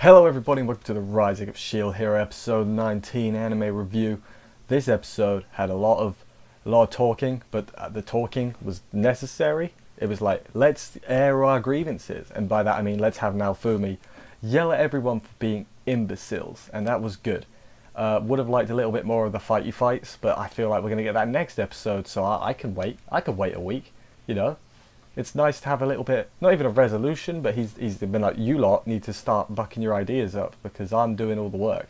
Hello everybody and welcome to the Rising of Shield Hero episode 19 anime review. This episode had a lot of talking, but the talking was necessary. It was like, let's air our grievances, and by that I mean let's have Naofumi yell at everyone for being imbeciles, and that was good. Would have liked a little bit more of the fighty fights, but I feel like we're going to get that next episode, so I can wait. I can wait a week, you know. It's nice to have a little bit, not even a resolution, but he's been like, you lot need to start bucking your ideas up because I'm doing all the work.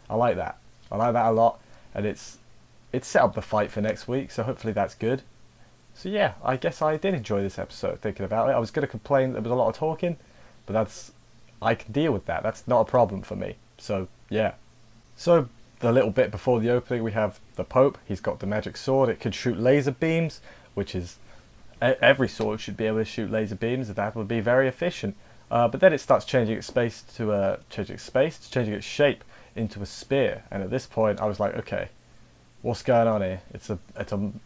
I like that. I like that a lot, and it's set up the fight for next week, so hopefully that's good. So yeah, I guess I did enjoy this episode thinking about it. I was going to complain that there was a lot of talking, but I can deal with that. That's not a problem for me. So yeah. So the little bit before the opening, we have the Pope. He's got the magic sword. It could shoot laser beams, which is every sword should be able to shoot laser beams. That would be very efficient. But then it starts changing its changing its shape into a spear. And at this point, I was like, okay, what's going on here? It's a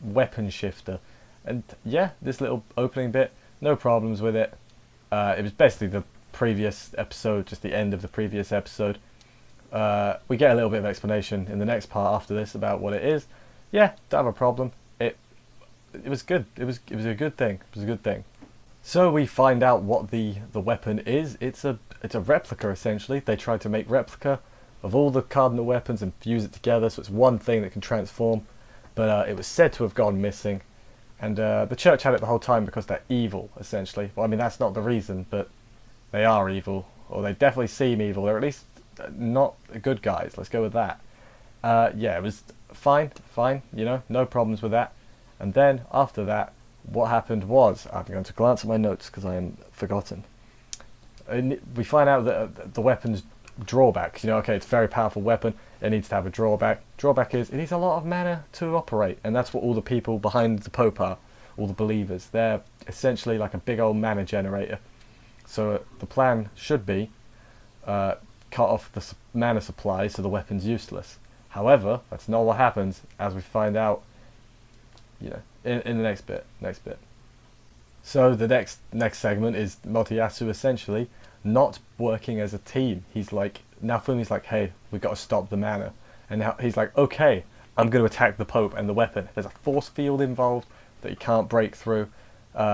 weapon shifter. And yeah, this little opening bit, no problems with it. It was basically the previous episode, just the end of the previous episode. We get a little bit of explanation in the next part after this about what it is. Yeah, don't have a problem. It was good. It was a good thing. It was a good thing. So we find out what the weapon is. It's a replica essentially. They tried to make replica of all the cardinal weapons and fuse it together, so it's one thing that can transform. But it was said to have gone missing, and the church had it the whole time because they're evil essentially. Well, I mean that's not the reason, but they are evil, or they definitely seem evil. They're at least not good guys. Let's go with that. Yeah, it was fine. You know, no problems with that. And then, after that, what happened was, I'm going to glance at my notes because I am forgotten. We find out that the weapon's drawback. You know, okay, it's a very powerful weapon. It needs to have a drawback. Drawback is, it needs a lot of mana to operate. And that's what all the people behind the Pope are. All the believers. They're essentially like a big old mana generator. So the plan should be, cut off the mana supply so the weapon's useless. However, that's not what happens, as we find out, you know, in the next bit. So the next segment is Motoyasu essentially not working as a team. He's like, Naofumi's like, hey, we've got to stop the mana. And now he's like, okay, I'm going to attack the Pope and the weapon. There's a force field involved that he can't break through.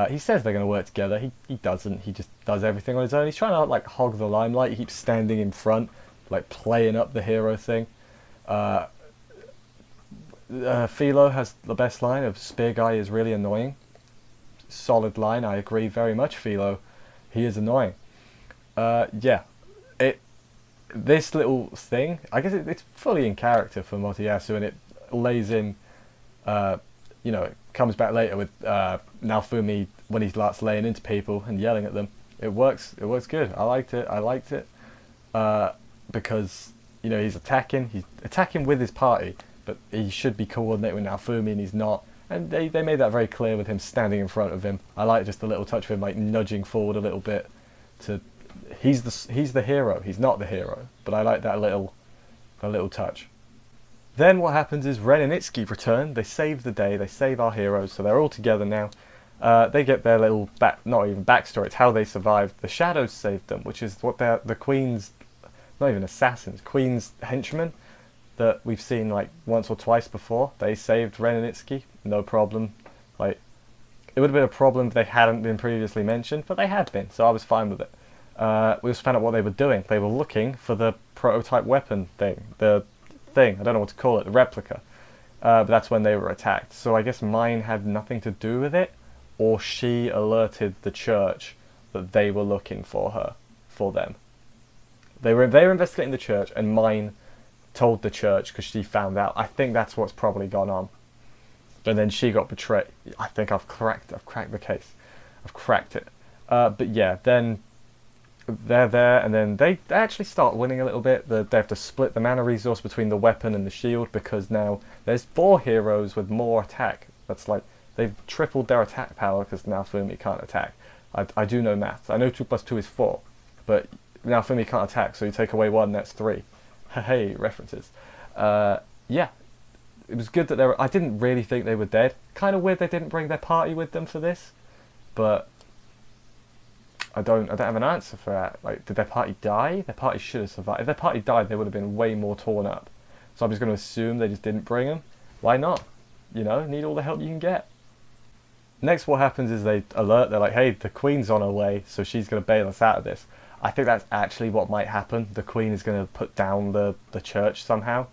He says they're going to work together. He doesn't. He just does everything on his own. He's trying to like hog the limelight. He keeps standing in front, like playing up the hero thing. Philo has the best line of Spear Guy is really annoying. Solid line, I agree very much, Philo. He is annoying. Yeah. This little thing, I guess it's fully in character for Motoyasu, and it lays in, you know, it comes back later with Naofumi when he starts laying into people and yelling at them. It works good. I liked it. Because, you know, he's attacking with his party, but he should be coordinating with Naofumi, and he's not. And they made that very clear with him standing in front of him. I like just a little touch of him like nudging forward a little bit. He's the hero. He's not the hero, but I like that little touch. Then what happens is Ren and Itsuki return. They save the day. They save our heroes, so they're all together now. They get their little not even backstory. It's how they survived. The Shadows saved them, which is what they're the Queen's, not even assassins, Queen's henchmen that we've seen like once or twice before. They saved Ren and Itsuki, no problem. Like, it would have been a problem if they hadn't been previously mentioned, but they had been, so I was fine with it. We also found out what they were doing. They were looking for the prototype weapon thing, I don't know what to call it, the replica. But that's when they were attacked. So I guess mine had nothing to do with it, or she alerted the church that they were looking for them. They were investigating the church, and mine told the church because she found out. I think that's what's probably gone on. And then she got betrayed. I think I've cracked the case. I've cracked it. But yeah, then they're there, and then they actually start winning a little bit. They have to split the mana resource between the weapon and the shield because now there's 4 heroes with more attack. That's like, they've tripled their attack power because Naofumi can't attack. I do know maths. I know 2 plus 2 is 4, but Naofumi can't attack, so you take away 1, that's 3. Hey, references. Yeah, it was good that they were. I didn't really think they were dead. Kind of weird they didn't bring their party with them for this, but I don't have an answer for that. Like, did their party die? Their party should have survived. If their party died, they would have been way more torn up. So I'm just going to assume they just didn't bring them. Why not? You know, need all the help you can get. Next, what happens is they alert. They're like, hey, the Queen's on her way, so she's going to bail us out of this. I think that's actually what might happen. The Queen is going to put down the church somehow,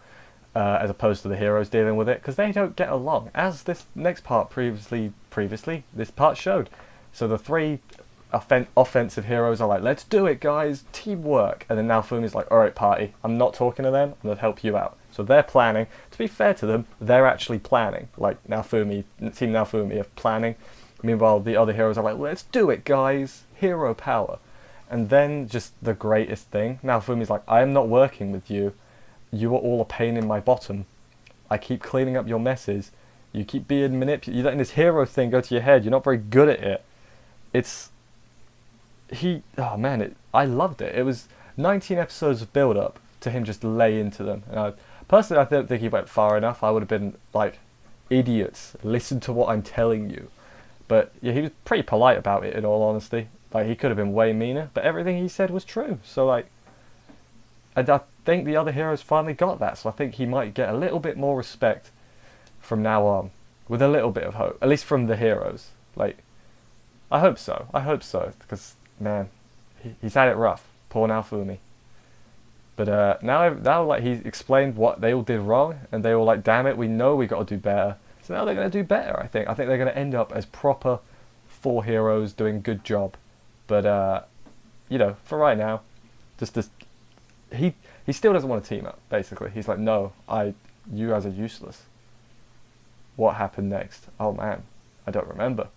as opposed to the heroes dealing with it, because they don't get along, as this next part previously this part showed. So the three offensive heroes are like, let's do it, guys, teamwork. And then Naofumi's like, alright, party, I'm not talking to them, I'm going to help you out. So they're planning. To be fair to them, they're actually planning. Like, Team Naofumi are planning. Meanwhile, the other heroes are like, let's do it, guys, hero power. And then, just the greatest thing, Naofumi's like, I am not working with you. You are all a pain in my bottom. I keep cleaning up your messes. You keep being manipulated. You're letting this hero thing go to your head. You're not very good at it. Oh man, I loved it. It was 19 episodes of build-up to him just lay into them. And personally, I don't think he went far enough. I would have been like, idiots, listen to what I'm telling you. But yeah, he was pretty polite about it, in all honesty. Like, he could have been way meaner, but everything he said was true. So like, and I think the other heroes finally got that. So I think he might get a little bit more respect from now on, with a little bit of hope, at least from the heroes. Like, I hope so, because man, he's had it rough, poor Naofumi. But now like, he's explained what they all did wrong, and they all like, damn it, we know we got to do better. So now they're going to do better. I think they're going to end up as proper 4 heroes doing a good job. But you know, for right now, he still doesn't want to team up. Basically, he's like, no, you guys are useless. What happened next? Oh man, I don't remember.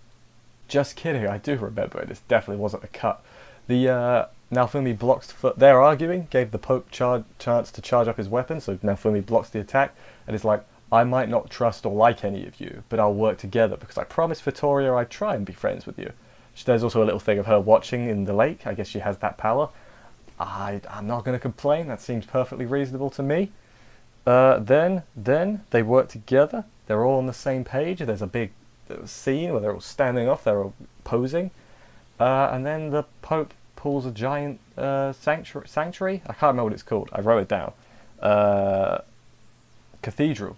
Just kidding, I do remember. This definitely wasn't a cut. The Naofumi blocks they're arguing, gave the Pope chance to charge up his weapon, so Naofumi blocks the attack, and it's like, I might not trust or like any of you, but I'll work together, because I promised Vittoria I'd try and be friends with you. There's also a little thing of her watching in the lake. I guess she has that power. I'm not going to complain, that seems perfectly reasonable to me. Then they work together, they're all on the same page, there's a big scene where they're all standing off, they're all posing, and then the Pope pulls a giant sanctuary? I can't remember what it's called, I wrote it down. Cathedral,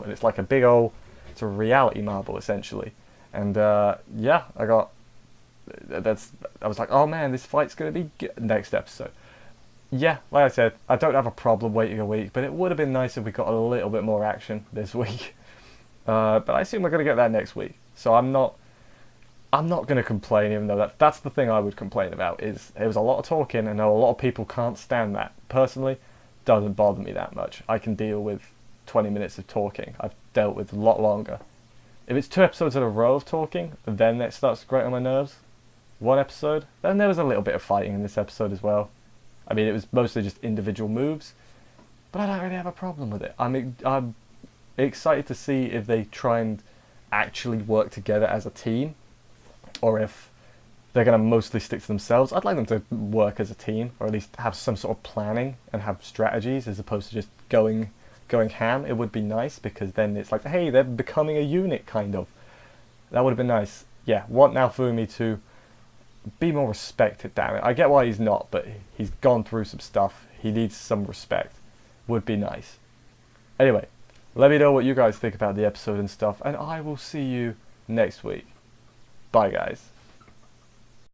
and it's like a big old, it's a reality marble essentially. And yeah, I was like, oh man, this fight's going to be good next episode. Yeah, like I said, I don't have a problem waiting a week, but it would have been nice if we got a little bit more action this week. But I assume we're going to get that next week. So I'm not going to complain, even though that's the thing I would complain about, is it was a lot of talking, and I know a lot of people can't stand that. Personally, doesn't bother me that much. I can deal with 20 minutes of talking. I've dealt with a lot longer. If it's 2 episodes in a row of talking, then it starts to grate on my nerves. 1 episode, then there was a little bit of fighting in this episode as well. I mean, it was mostly just individual moves, but I don't really have a problem with it. I'm excited to see if they try and actually work together as a team, or if they're going to mostly stick to themselves. I'd like them to work as a team, or at least have some sort of planning and have strategies, as opposed to just going ham. It would be nice, because then it's like, hey, they're becoming a unit, kind of. That would have been nice. Yeah, want Naofumi to be more respected, damn it. I get why he's not, but he's gone through some stuff. He needs some respect. Would be nice. Anyway, let me know what you guys think about the episode and stuff, and I will see you next week. Bye, guys.